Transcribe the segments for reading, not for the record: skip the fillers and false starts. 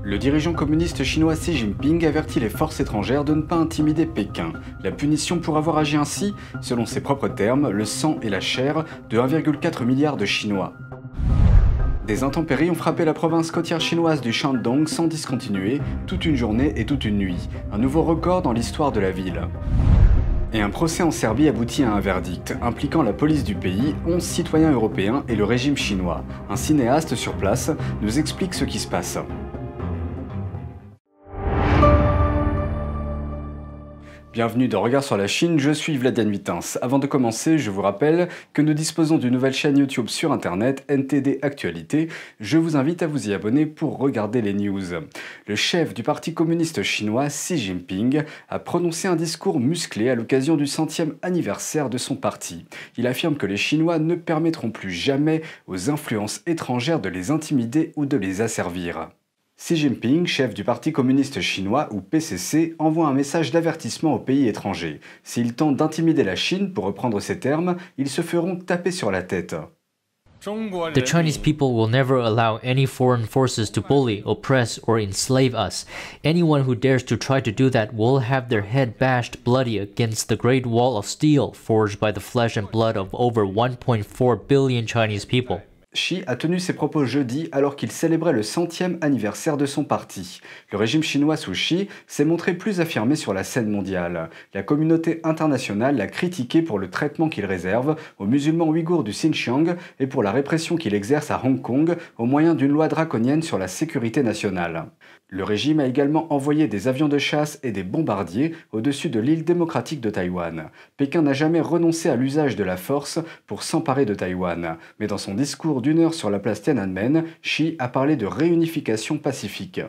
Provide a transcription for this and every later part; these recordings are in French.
Le dirigeant communiste chinois Xi Jinping avertit les forces étrangères de ne pas intimider Pékin. La punition pour avoir agi ainsi, selon ses propres termes, le sang et la chair de 1,4 milliard de Chinois. Des intempéries ont frappé la province côtière chinoise du Shandong sans discontinuer, toute une journée et toute une nuit. Un nouveau record dans l'histoire de la ville. Et un procès en Serbie aboutit à un verdict, impliquant la police du pays, 11 citoyens européens et le régime chinois. Un cinéaste sur place nous explique ce qui se passe. Bienvenue dans Regard sur la Chine, je suis Vladian Vitens. Avant de commencer, je vous rappelle que nous disposons d'une nouvelle chaîne YouTube sur internet, NTD Actualité. Je vous invite à vous y abonner pour regarder les news. Le chef du Parti communiste chinois, Xi Jinping, a prononcé un discours musclé à l'occasion du 100e anniversaire de son parti. Il affirme que les Chinois ne permettront plus jamais aux influences étrangères de les intimider ou de les asservir. Xi Jinping, chef du Parti communiste chinois ou PCC, envoie un message d'avertissement aux pays étrangers. S'ils tentent d'intimider la Chine, pour reprendre ses termes, ils se feront taper sur la tête. The Chinese people will never allow any foreign forces to bully, oppress, or enslave us. Anyone who dares to try to do that will have their head bashed bloody against the Great Wall of Steel forged by the flesh and blood of over 1.4 billion Chinese people. Xi a tenu ses propos jeudi alors qu'il célébrait le 100e anniversaire de son parti. Le régime chinois sous Xi s'est montré plus affirmé sur la scène mondiale. La communauté internationale l'a critiqué pour le traitement qu'il réserve aux musulmans ouïghours du Xinjiang et pour la répression qu'il exerce à Hong Kong au moyen d'une loi draconienne sur la sécurité nationale. Le régime a également envoyé des avions de chasse et des bombardiers au-dessus de l'île démocratique de Taïwan. Pékin n'a jamais renoncé à l'usage de la force pour s'emparer de Taïwan. Mais dans son discours d'1 heure sur la place Tiananmen, Xi a parlé de réunification pacifique.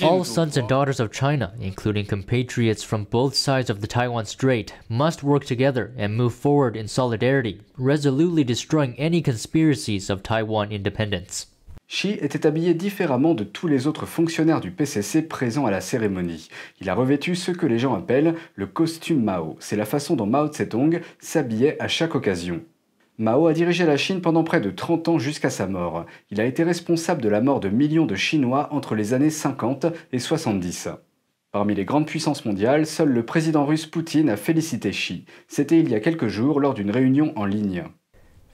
All sons and daughters of China, including compatriots from both sides of the Taiwan Strait, must work together and move forward in solidarity, resolutely destroying any conspiracies of Taiwan independence. Xi était habillé différemment de tous les autres fonctionnaires du PCC présents à la cérémonie. Il a revêtu ce que les gens appellent le costume Mao. C'est la façon dont Mao Tse-tung s'habillait à chaque occasion. Mao a dirigé la Chine pendant près de 30 ans jusqu'à sa mort. Il a été responsable de la mort de millions de Chinois entre les années 50 et 70. Parmi les grandes puissances mondiales, seul le président russe Poutine a félicité Xi. C'était il y a quelques jours lors d'une réunion en ligne.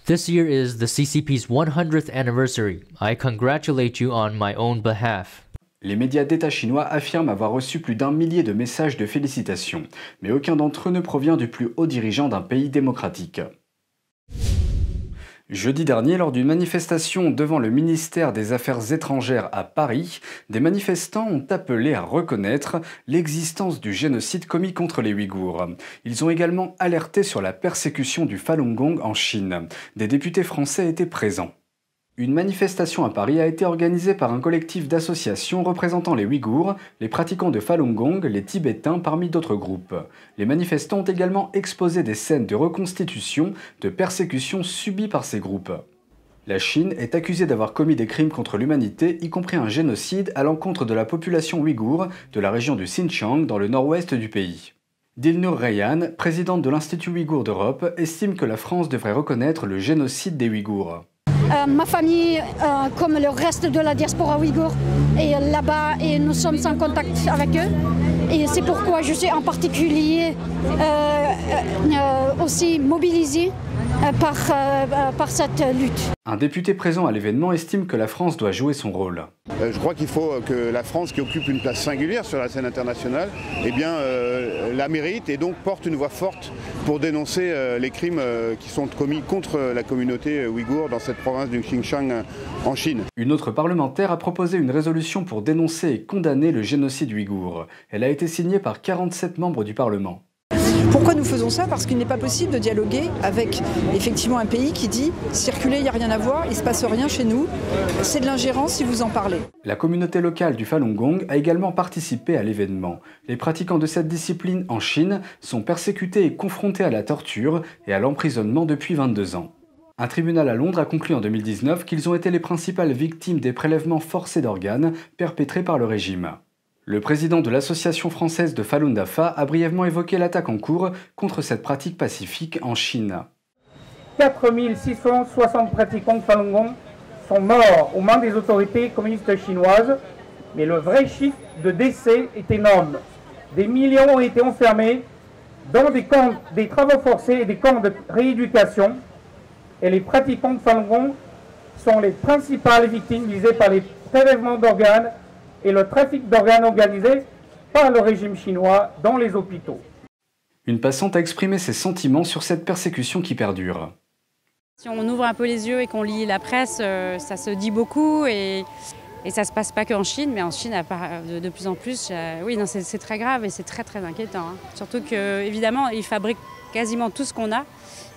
This year is the CCP's 100th anniversary. I congratulate you on my own behalf. Les médias d'État chinois affirment avoir reçu plus d'1 millier de messages de félicitations, mais aucun d'entre eux ne provient du plus haut dirigeant d'un pays démocratique. Jeudi dernier, lors d'une manifestation devant le ministère des Affaires étrangères à Paris, des manifestants ont appelé à reconnaître l'existence du génocide commis contre les Ouïghours. Ils ont également alerté sur la persécution du Falun Gong en Chine. Des députés français étaient présents. Une manifestation à Paris a été organisée par un collectif d'associations représentant les Ouïghours, les pratiquants de Falun Gong, les Tibétains parmi d'autres groupes. Les manifestants ont également exposé des scènes de reconstitution de persécutions subies par ces groupes. La Chine est accusée d'avoir commis des crimes contre l'humanité, y compris un génocide à l'encontre de la population ouïghour de la région du Xinjiang dans le nord-ouest du pays. Dilnur Rayhan, présidente de l'Institut ouïghour d'Europe, estime que la France devrait reconnaître le génocide des Ouïghours. Ma famille, comme le reste de la diaspora ouïghour, est là-bas et nous sommes en contact avec eux. Et c'est pourquoi je suis en particulier aussi mobilisée par cette lutte. Un député présent à l'événement estime que la France doit jouer son rôle. Je crois qu'il faut que la France, qui occupe une place singulière sur la scène internationale, la mérite et donc porte une voix forte pour dénoncer les crimes qui sont commis contre la communauté ouïghour dans cette province du Xinjiang en Chine. Une autre parlementaire a proposé une résolution pour dénoncer et condamner le génocide ouïghour. Elle a été signée par 47 membres du Parlement. Pourquoi nous faisons ça? Parce qu'il n'est pas possible de dialoguer avec effectivement un pays qui dit « circuler, il n'y a rien à voir, il ne se passe rien chez nous, c'est de l'ingérence si vous en parlez ». La communauté locale du Falun Gong a également participé à l'événement. Les pratiquants de cette discipline en Chine sont persécutés et confrontés à la torture et à l'emprisonnement depuis 22 ans. Un tribunal à Londres a conclu en 2019 qu'ils ont été les principales victimes des prélèvements forcés d'organes perpétrés par le régime. Le président de l'association française de Falun Dafa a brièvement évoqué l'attaque en cours contre cette pratique pacifique en Chine. 4660 pratiquants de Falun Gong sont morts aux mains des autorités communistes chinoises mais le vrai chiffre de décès est énorme. Des millions ont été enfermés dans des camps, des travaux forcés et des camps de rééducation. Et les pratiquants de Falun Gong sont les principales victimes visées par les prélèvements d'organes et le trafic d'organes organisé par le régime chinois dans les hôpitaux. Une passante a exprimé ses sentiments sur cette persécution qui perdure. Si on ouvre un peu les yeux et qu'on lit la presse, ça se dit beaucoup et ça ne se passe pas qu'en Chine, mais en Chine, de plus en plus, oui, c'est très grave et c'est très très inquiétant. Hein. Surtout qu'évidemment, ils fabriquent quasiment tout ce qu'on a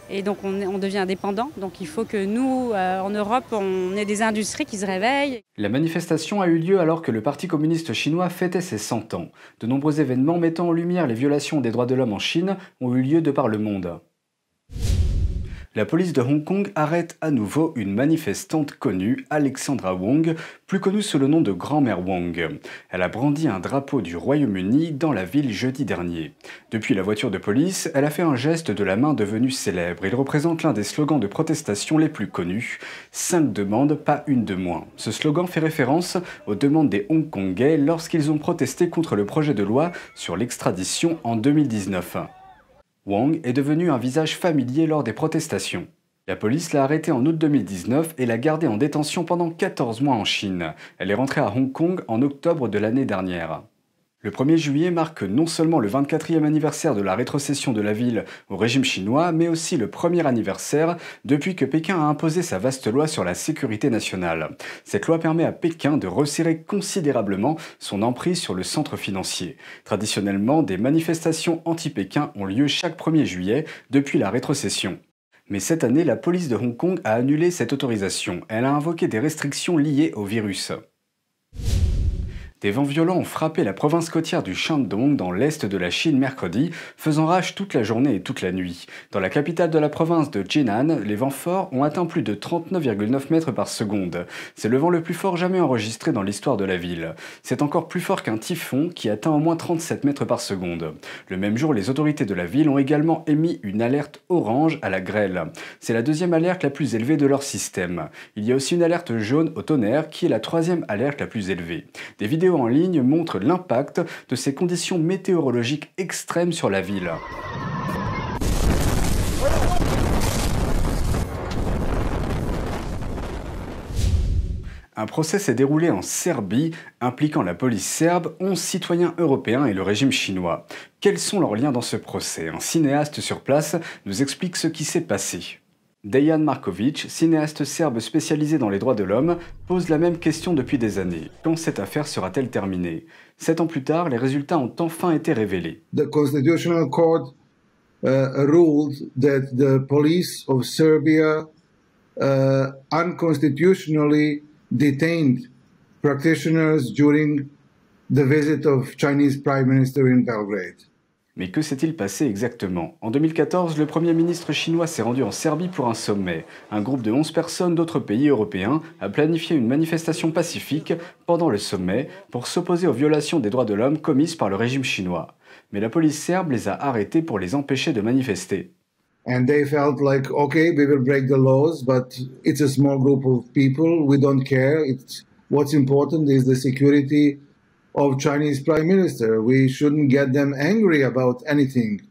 et donc on devient dépendant. Donc il faut que nous, en Europe, on ait des industries qui se réveillent. La manifestation a eu lieu alors que le Parti communiste chinois fêtait ses 100 ans. De nombreux événements mettant en lumière les violations des droits de l'homme en Chine ont eu lieu de par le monde. La police de Hong Kong arrête à nouveau une manifestante connue, Alexandra Wong, plus connue sous le nom de Grand-mère Wong. Elle a brandi un drapeau du Royaume-Uni dans la ville jeudi dernier. Depuis la voiture de police, elle a fait un geste de la main devenu célèbre. Il représente l'un des slogans de protestation les plus connus. 5 demandes, pas une de moins. Ce slogan fait référence aux demandes des Hongkongais lorsqu'ils ont protesté contre le projet de loi sur l'extradition en 2019. Wong est devenue un visage familier lors des protestations. La police l'a arrêtée en août 2019 et l'a gardée en détention pendant 14 mois en Chine. Elle est rentrée à Hong Kong en octobre de l'année dernière. Le 1er juillet marque non seulement le 24e anniversaire de la rétrocession de la ville au régime chinois, mais aussi le premier anniversaire depuis que Pékin a imposé sa vaste loi sur la sécurité nationale. Cette loi permet à Pékin de resserrer considérablement son emprise sur le centre financier. Traditionnellement, des manifestations anti-Pékin ont lieu chaque 1er juillet depuis la rétrocession. Mais cette année, la police de Hong Kong a annulé cette autorisation. Elle a invoqué des restrictions liées au virus. Des vents violents ont frappé la province côtière du Shandong dans l'est de la Chine mercredi, faisant rage toute la journée et toute la nuit. Dans la capitale de la province de Jinan, les vents forts ont atteint plus de 39,9 mètres par seconde. C'est le vent le plus fort jamais enregistré dans l'histoire de la ville. C'est encore plus fort qu'un typhon qui atteint au moins 37 mètres par seconde. Le même jour, les autorités de la ville ont également émis une alerte orange à la grêle. C'est la deuxième alerte la plus élevée de leur système. Il y a aussi une alerte jaune au tonnerre qui est la troisième alerte la plus élevée. Des vidéos en ligne montrent l'impact de ces conditions météorologiques extrêmes sur la ville. Un procès s'est déroulé en Serbie, impliquant la police serbe, 11 citoyens européens et le régime chinois. Quels sont leurs liens dans ce procès? Un cinéaste sur place nous explique ce qui s'est passé. Dejan Marković, cinéaste serbe spécialisé dans les droits de l'homme, pose la même question depuis des années. Quand cette affaire sera-t-elle terminée? 7 ans plus tard, les résultats ont enfin été révélés. The Constitutional Court ruled that the police of Serbia unconstitutionally detained practitioners during the visit of Chinese Prime Minister in Belgrade. Mais que s'est-il passé exactement? En 2014, le Premier ministre chinois s'est rendu en Serbie pour un sommet. Un groupe de 11 personnes d'autres pays européens a planifié une manifestation pacifique pendant le sommet pour s'opposer aux violations des droits de l'homme commises par le régime chinois. Mais la police serbe les a arrêtés pour les empêcher de manifester. And they felt like, okay, we will break the laws, but it's a small group of people, we don't care. What's important is the security of Chinese Prime Minister. We shouldn't get them angry about anything.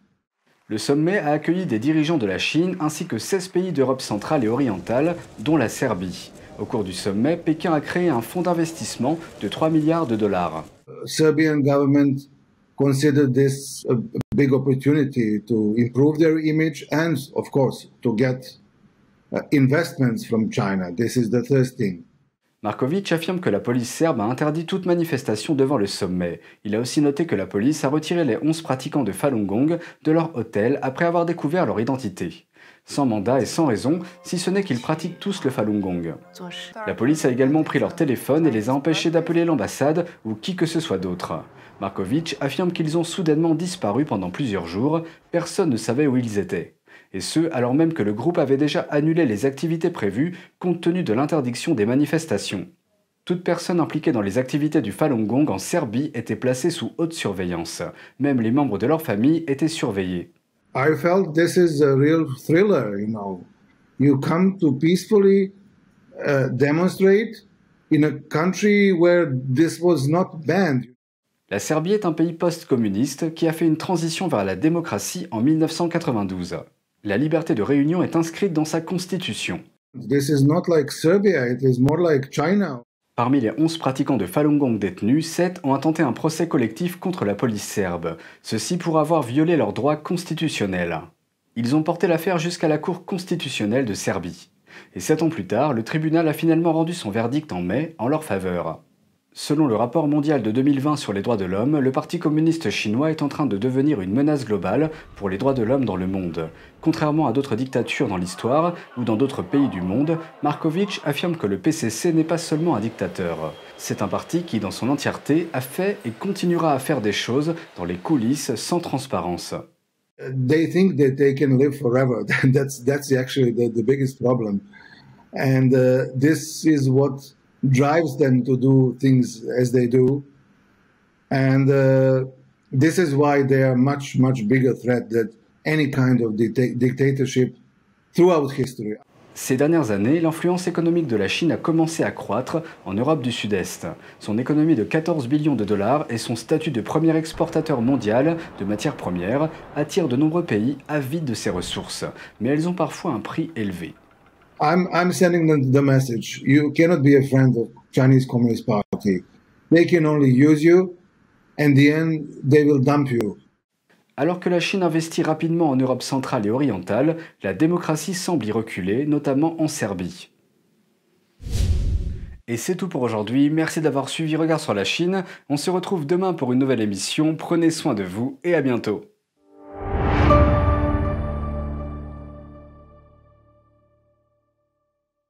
Le sommet a accueilli des dirigeants de la Chine ainsi que 16 pays d'Europe centrale et orientale, dont la Serbie. Au cours du sommet, Pékin a créé un fonds d'investissement de 3 milliards de dollars. Serbian government considered this a big opportunity to improve their image and, of course, to get investments from China. This is the first thing. Marković affirme que la police serbe a interdit toute manifestation devant le sommet. Il a aussi noté que la police a retiré les 11 pratiquants de Falun Gong de leur hôtel après avoir découvert leur identité. Sans mandat et sans raison, si ce n'est qu'ils pratiquent tous le Falun Gong. La police a également pris leur téléphone et les a empêchés d'appeler l'ambassade ou qui que ce soit d'autre. Marković affirme qu'ils ont soudainement disparu pendant plusieurs jours, personne ne savait où ils étaient. Et ce, alors même que le groupe avait déjà annulé les activités prévues compte tenu de l'interdiction des manifestations. Toute personne impliquée dans les activités du Falun Gong en Serbie était placée sous haute surveillance. Même les membres de leur famille étaient surveillés. I felt this is a real thriller, you know. You come to peacefully demonstrate in a country where this was not banned. La Serbie est un pays post-communiste qui a fait une transition vers la démocratie en 1992. La liberté de réunion est inscrite dans sa constitution. This is not like Serbia, it is more like China. Parmi les 11 pratiquants de Falun Gong détenus, 7 ont intenté un procès collectif contre la police serbe, ceci pour avoir violé leurs droits constitutionnels. Ils ont porté l'affaire jusqu'à la Cour constitutionnelle de Serbie. Et 7 ans plus tard, le tribunal a finalement rendu son verdict en mai en leur faveur. Selon le rapport mondial de 2020 sur les droits de l'homme, le Parti communiste chinois est en train de devenir une menace globale pour les droits de l'homme dans le monde. Contrairement à d'autres dictatures dans l'histoire ou dans d'autres pays du monde, Marković affirme que le PCC n'est pas seulement un dictateur. C'est un parti qui, dans son entièreté, a fait et continuera à faire des choses dans les coulisses sans transparence. They think that they can live forever. That's actually the biggest problem. And this is what drives them to do things as they do. And this is why they are much bigger threat than any kind of dictatorship throughout history. Ces dernières années, l'influence économique de la Chine a commencé à croître en Europe du Sud-Est. Son économie de 14 billions de dollars et son statut de premier exportateur mondial de matières premières attirent de nombreux pays avides de ces ressources, mais elles ont parfois un prix élevé. I'm sending them the message. You cannot be a friend of Chinese Communist Party. They can only use you, and in the end, they will dump you. Alors que la Chine investit rapidement en Europe centrale et orientale, la démocratie semble y reculer, notamment en Serbie. Et c'est tout pour aujourd'hui. Merci d'avoir suivi Regard sur la Chine. On se retrouve demain pour une nouvelle émission. Prenez soin de vous et à bientôt.